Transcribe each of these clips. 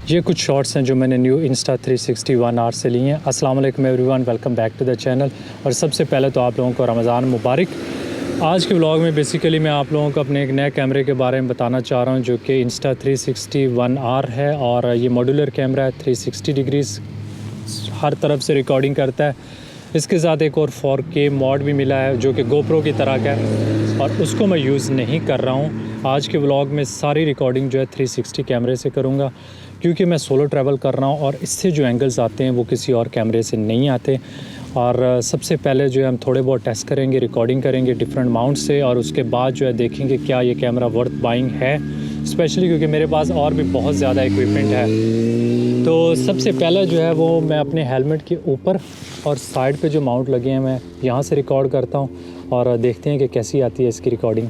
ये कुछ शॉट्स हैं जो मैंने न्यू इंस्टा 360 One R से लिए हैं। अस्सलाम वालेकुम everyone, welcome back to the channel. और सबसे पहले तो आप लोगों को रमज़ान मुबारक। आज के व्लॉग में बेसिकली मैं आप लोगों को अपने एक नए कैमरे के बारे में बताना चाह रहा हूँ जो कि इंस्टा 360 One R है। और ये मॉड्यूलर कैमरा है, 360 डिग्रीज़ हर तरफ से रिकॉर्डिंग करता है। इसके साथ एक और 4K मॉड भी मिला है जो कि GoPro की तरह का है, और उसको मैं यूज़ नहीं कर रहा हूँ। आज के व्लॉग में सारी रिकॉर्डिंग जो है 360 कैमरे से करूँगा, क्योंकि मैं सोलो ट्रैवल कर रहा हूँ और इससे जो एंगल्स आते हैं वो किसी और कैमरे से नहीं आते। और सबसे पहले जो है हम थोड़े बहुत टेस्ट करेंगे, रिकॉर्डिंग करेंगे डिफरेंट माउंट से, और उसके बाद जो है देखेंगे क्या ये कैमरा वर्थ बाइंग है, स्पेशली क्योंकि मेरे पास और भी बहुत ज़्यादा इक्विपमेंट है। तो सबसे पहले जो है वो मैं अपने हेलमेट के ऊपर और साइड पे जो माउंट लगे हैं मैं यहाँ से रिकॉर्ड करता हूँ और देखते हैं कि कैसी आती है इसकी रिकॉर्डिंग।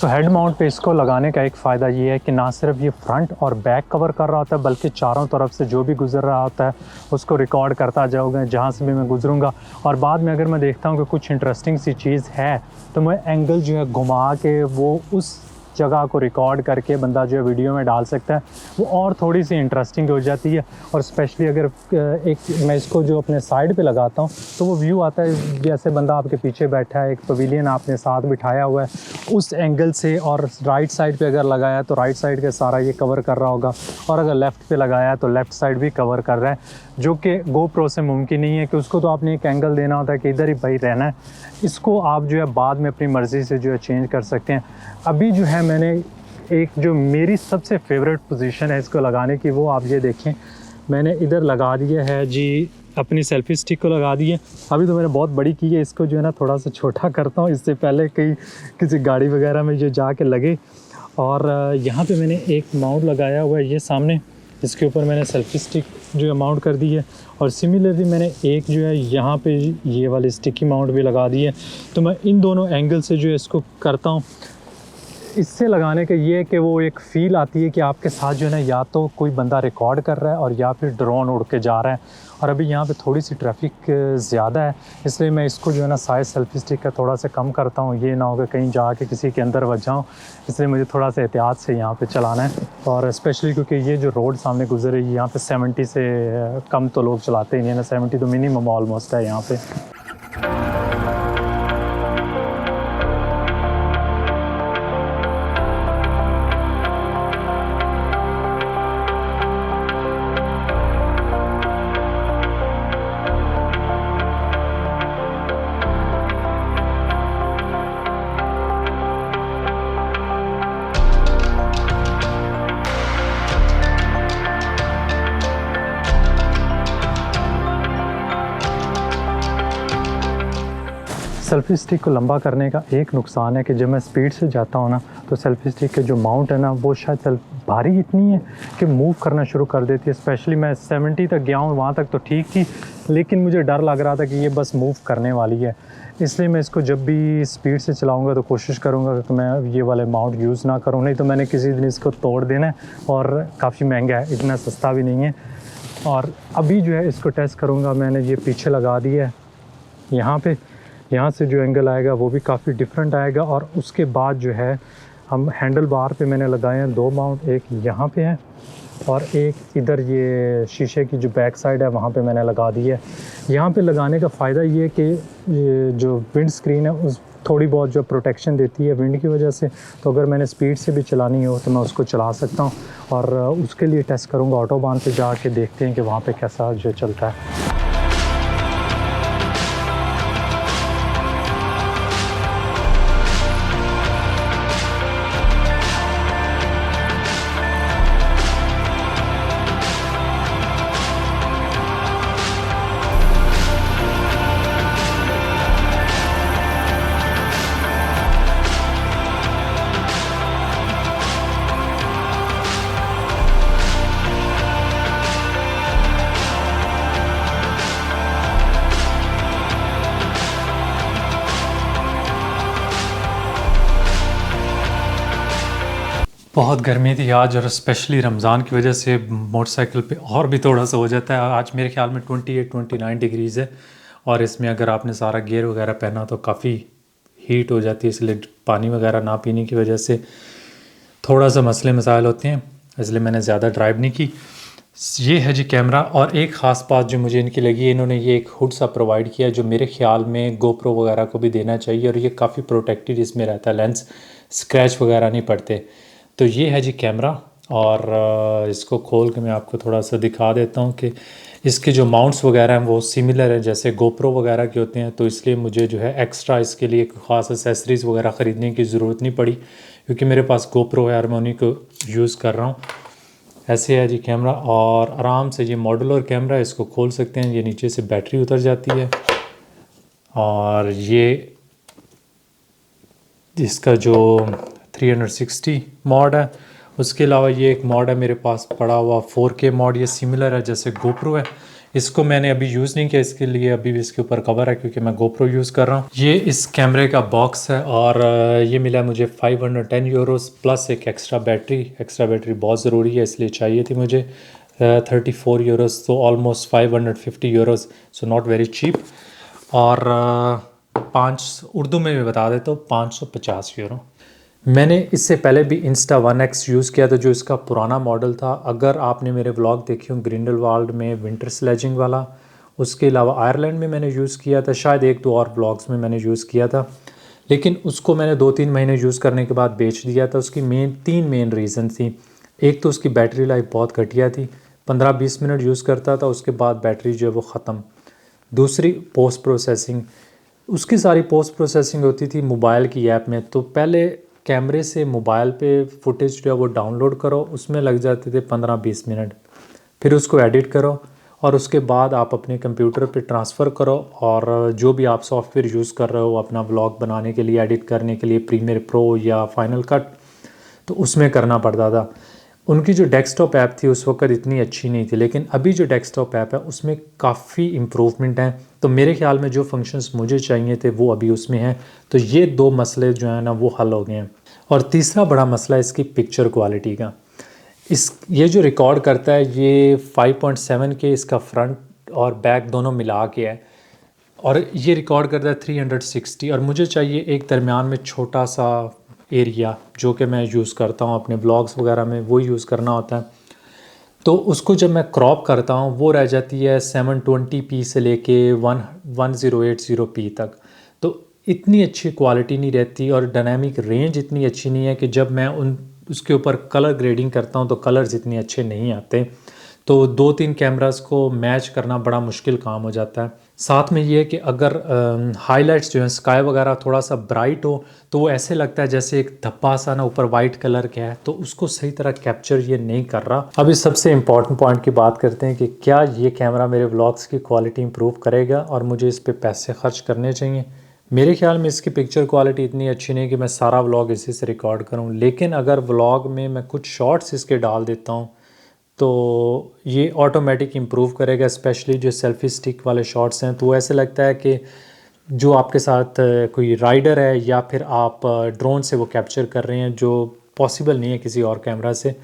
तो हेड माउंट पे इसको लगाने का एक फ़ायदा ये है कि ना सिर्फ ये फ्रंट और बैक कवर कर रहा होता है, बल्कि चारों तरफ से जो भी गुजर रहा होता है उसको रिकॉर्ड करता जाऊँगा जहाँ से भी मैं गुजरूँगा। और बाद में अगर मैं देखता हूँ कि कुछ इंटरेस्टिंग सी चीज़ है तो मैं एंगल जो है घुमा के वो उस जगह को रिकॉर्ड करके बंदा जो है वीडियो में डाल सकता है, वो और थोड़ी सी इंटरेस्टिंग हो जाती है। और स्पेशली अगर एक मैं इसको जो अपने साइड पे लगाता हूँ तो वो व्यू आता है जैसे बंदा आपके पीछे बैठा है, एक पवेलियन आपने साथ बिठाया हुआ है उस एंगल से। और राइट साइड पे अगर लगाया तो राइट साइड का सारा ये कवर कर रहा होगा, और अगर लेफ़्ट पे लगाया तो लेफ़्ट साइड भी कवर कर रहा है, जो कि GoPro से मुमकिन नहीं है कि उसको तो आपने एक एंगल देना होता है कि इधर ही भाई रहना है। इसको आप जो है बाद में अपनी मर्ज़ी से जो है चेंज कर सकते हैं। अभी जो है मैंने एक जो मेरी सबसे फेवरेट पोजीशन है इसको लगाने की, वो आप ये देखें, मैंने इधर लगा दिया है जी, अपनी सेल्फ़ी स्टिक को लगा दी है। अभी तो मैंने बहुत बड़ी की है, इसको जो है ना थोड़ा सा छोटा करता हूँ, इससे पहले कहीं किसी गाड़ी वगैरह में जो जाके लगे। और यहाँ पे मैंने एक माउंट लगाया हुआ है ये सामने, इसके ऊपर मैंने सेल्फ़ी स्टिक जो है माउंट कर दी है। और सिमिलरली मैंने एक जो है यहाँ पे ये वाली स्टिकी माउंट भी लगा दी है। तो मैं इन दोनों एंगल से जो है इसको करता हूँ। इससे लगाने का ये है कि वो एक फ़ील आती है कि आपके साथ जो है ना या तो कोई बंदा रिकॉर्ड कर रहा है और या फिर ड्रोन उड़ के जा रहा है। और अभी यहाँ पे थोड़ी सी ट्रैफिक ज़्यादा है, इसलिए मैं इसको जो है ना साइज़ सेल्फ़ी स्टिक का थोड़ा सा कम करता हूँ, ये ना हो कि कहीं जाके किसी के अंदर बच जाऊँ। इसलिए मुझे थोड़ा सा एहतियात से यहाँ पे चलाना है। और स्पेशली क्योंकि ये जो रोड सामने गुजर रही है यहाँ पे 70 से कम तो लोग चलाते ही नहीं है ना, 70 तो मिनिमम ऑलमोस्ट है यहाँ पे। सेल्फ़ी स्टिक को लंबा करने का एक नुकसान है कि जब मैं स्पीड से जाता हूँ ना तो सेल्फ़ी स्टिक के जो माउंट है ना वो शायद भारी इतनी है कि मूव करना शुरू कर देती है। स्पेशली मैं 70 तक गया हूँ, वहाँ तक तो ठीक थी, लेकिन मुझे डर लग रहा था कि ये बस मूव करने वाली है। इसलिए मैं इसको जब भी स्पीड से चलाऊँगा तो कोशिश करूँगा कि मैं ये वाले माउंट यूज़ ना करूँ, नहीं तो मैंने किसी दिन इसको तोड़ देना है। और काफ़ी महंगा है, इतना सस्ता भी नहीं है। और अभी जो है इसको टेस्ट करूँगा। मैंने ये पीछे लगा दिया है, यहाँ से जो एंगल आएगा वो भी काफ़ी डिफरेंट आएगा। और उसके बाद जो है हम हैंडल बार पे मैंने लगाए हैं 2 माउंट, एक यहाँ पे है और एक इधर ये शीशे की जो बैक साइड है वहाँ पे मैंने लगा दी है। यहाँ पे लगाने का फ़ायदा ये है कि ये जो विंड स्क्रीन है उस थोड़ी बहुत जो प्रोटेक्शन देती है विंड की वजह से, तो अगर मैंने स्पीड से भी चलानी हो तो मैं उसको चला सकता हूँ। और उसके लिए टेस्ट करूँगा ऑटोबान पे जाके, देखते हैं कि वहाँ पे कैसा जो चलता है। बहुत गर्मी थी आज और स्पेशली रमज़ान की वजह से मोटरसाइकिल पे और भी थोड़ा सा हो जाता है। आज मेरे ख्याल में 28-29 डिग्रीज़ है और इसमें अगर आपने सारा गियर वगैरह पहना तो काफ़ी हीट हो जाती है, इसलिए पानी वगैरह ना पीने की वजह से थोड़ा सा मसले मसाइल होते हैं, इसलिए मैंने ज़्यादा ड्राइव नहीं की। ये है जी कैमरा। और एक ख़ास बात जो मुझे इनकी लगी, इन्होंने ये एक हुड सा प्रोवाइड किया जो मेरे ख्याल में गोप्रो वगैरह को भी देना चाहिए, और ये काफ़ी प्रोटेक्टेड इसमें रहता है, लेंस स्क्रैच वगैरह नहीं पड़ते। तो ये है जी कैमरा। और इसको खोल के मैं आपको थोड़ा सा दिखा देता हूँ कि इसके जो माउंट्स वगैरह हैं वो सिमिलर हैं जैसे गोप्रो वगैरह के होते हैं, तो इसलिए मुझे जो है एक्स्ट्रा इसके लिए ख़ास एसेसरीज़ वगैरह ख़रीदने की ज़रूरत नहीं पड़ी, क्योंकि मेरे पास गोप्रो है और मैं उन्हीं को यूज़ कर रहा हूँ। ऐसे है जी कैमरा, और आराम से ये मॉड्यूलर कैमरा है, इसको खोल सकते हैं, ये नीचे से बैटरी उतर जाती है। और ये इसका जो 360 मॉड है, उसके अलावा ये एक मॉड है मेरे पास पड़ा हुआ 4K मॉड, ये सिमिलर है जैसे गोप्रो है। इसको मैंने अभी यूज़ नहीं किया, इसके लिए अभी भी इसके ऊपर कवर है क्योंकि मैं गोप्रो यूज़ कर रहा हूँ। ये इस कैमरे का बॉक्स है और ये मिला मुझे 510 यूरोस प्लस एक एक्स्ट्रा बैटरी बहुत ज़रूरी है इसलिए चाहिए थी मुझे 34 यूरोस, तो almost 550 euros, so not very cheap. और उर्दू में भी बता देता हूँ, 550 यूरो। मैंने इससे पहले भी Insta1X यूज़ किया था जो इसका पुराना मॉडल था। अगर आपने मेरे व्लॉग देखे हों ग्रिंडलवाल्ड में विंटर स्लेजिंग वाला, उसके अलावा आयरलैंड में मैंने यूज़ किया था, शायद एक दो और व्लॉग्स में मैंने यूज़ किया था, लेकिन उसको मैंने 2-3 महीने यूज़ करने के बाद बेच दिया था। उसकी तीन मेन रीज़न थी। एक तो उसकी बैटरी लाइफ बहुत घटिया थी, 15-20 मिनट यूज़ करता था, उसके बाद बैटरी जो है वो ख़त्म। दूसरी पोस्ट प्रोसेसिंग, उसकी सारी पोस्ट प्रोसेसिंग होती थी मोबाइल की ऐप में, तो पहले कैमरे से मोबाइल पे फुटेज जो है वो डाउनलोड करो, उसमें लग जाते थे 15-20 मिनट, फिर उसको एडिट करो और उसके बाद आप अपने कंप्यूटर पे ट्रांसफ़र करो, और जो भी आप सॉफ्टवेयर यूज़ कर रहे हो अपना व्लॉग बनाने के लिए, एडिट करने के लिए, प्रीमियर प्रो या फाइनल कट, तो उसमें करना पड़ता था। उनकी जो डेस्कटॉप ऐप थी उस वक्त इतनी अच्छी नहीं थी, लेकिन अभी जो डेस्कटॉप ऐप है उसमें काफ़ी इम्प्रूवमेंट हैं, तो मेरे ख्याल में जो फंक्शंस मुझे चाहिए थे वो अभी उसमें हैं। तो ये दो मसले जो हैं ना वो हल हो गए हैं। और तीसरा बड़ा मसला है इसकी पिक्चर क्वालिटी का। ये जो रिकॉर्ड करता है ये 5.7 के इसका फ्रंट और बैक दोनों मिला के है, और ये रिकॉर्ड करता है 360, और मुझे चाहिए एक दरमियान में छोटा सा एरिया जो कि मैं यूज़ करता हूँ अपने ब्लॉग्स वगैरह में, वो यूज़ करना होता है। तो उसको जब मैं क्रॉप करता हूँ वो रह जाती है 720p से लेके 1080p तक, तो इतनी अच्छी क्वालिटी नहीं रहती और डायनामिक रेंज इतनी अच्छी नहीं है कि जब मैं उसके ऊपर कलर ग्रेडिंग करता हूँ तो कलर्स इतने अच्छे नहीं आते। तो 2-3 कैमरास को मैच करना बड़ा मुश्किल काम हो जाता है। साथ में ये है कि अगर हाइलाइट्स जो हैं स्काई वगैरह थोड़ा सा ब्राइट हो तो वो ऐसे लगता है जैसे एक धब्बा सा ना ऊपर वाइट कलर का है, तो उसको सही तरह कैप्चर ये नहीं कर रहा। अभी सबसे इम्पॉर्टेंट पॉइंट की बात करते हैं कि क्या ये कैमरा मेरे व्लॉग्स की क्वालिटी इंप्रूव करेगा और मुझे इस पर पैसे खर्च करने चाहिए। मेरे ख्याल में इसकी पिक्चर क्वालिटी इतनी अच्छी नहीं कि मैं सारा व्लॉग इसी से रिकॉर्ड करूँ, लेकिन अगर व्लॉग में मैं कुछ शॉर्ट्स इसके डाल देता हूँ तो ये ऑटोमेटिक इम्प्रूव करेगा, स्पेशली जो सेल्फ़ी स्टिक वाले शॉट्स हैं। तो ऐसे लगता है कि जो आपके साथ कोई राइडर है या फिर आप ड्रोन से वो कैप्चर कर रहे हैं, जो पॉसिबल नहीं है किसी और कैमरा से।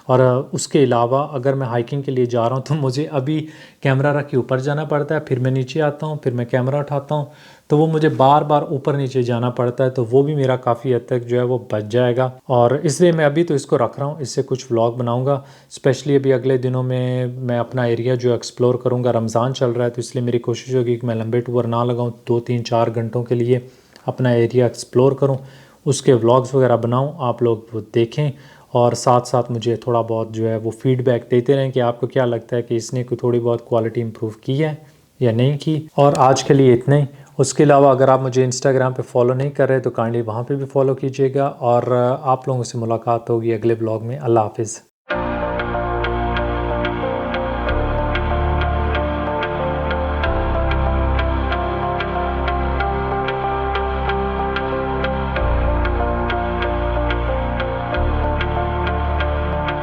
और उसके अलावा अगर मैं हाइकिंग के लिए जा रहा हूँ तो मुझे अभी कैमरा रख के ऊपर जाना पड़ता है, फिर मैं नीचे आता हूँ, फिर मैं कैमरा उठाता हूँ, तो वो मुझे बार बार ऊपर नीचे जाना पड़ता है, तो वो भी मेरा काफ़ी हद तक जो है वो बच जाएगा। और इसलिए मैं अभी तो इसको रख रहा हूँ, इससे कुछ व्लॉग बनाऊँगा। स्पेशली अभी अगले दिनों में मैं अपना एरिया जो एक्सप्लोर करूँगा, रमज़ान चल रहा है तो इसलिए मेरी कोशिश होगी कि मैं लंबे टूर ना लगाऊँ, 2-3-4 घंटों के लिए अपना एरिया एक्सप्लोर करूँ, उसके व्लॉग्स वगैरह बनाऊँ, आप लोग वो देखें और साथ साथ मुझे थोड़ा बहुत जो है वो फीडबैक देते रहें कि आपको क्या लगता है कि इसने कोई थोड़ी बहुत क्वालिटी इंप्रूव की है या नहीं की। और आज के लिए इतना ही। उसके अलावा अगर आप मुझे इंस्टाग्राम पे फॉलो नहीं कर रहे तो काइंडली वहाँ पे भी फॉलो कीजिएगा, और आप लोगों से मुलाकात होगी अगले ब्लॉग में। अल्लाह हाफिज़।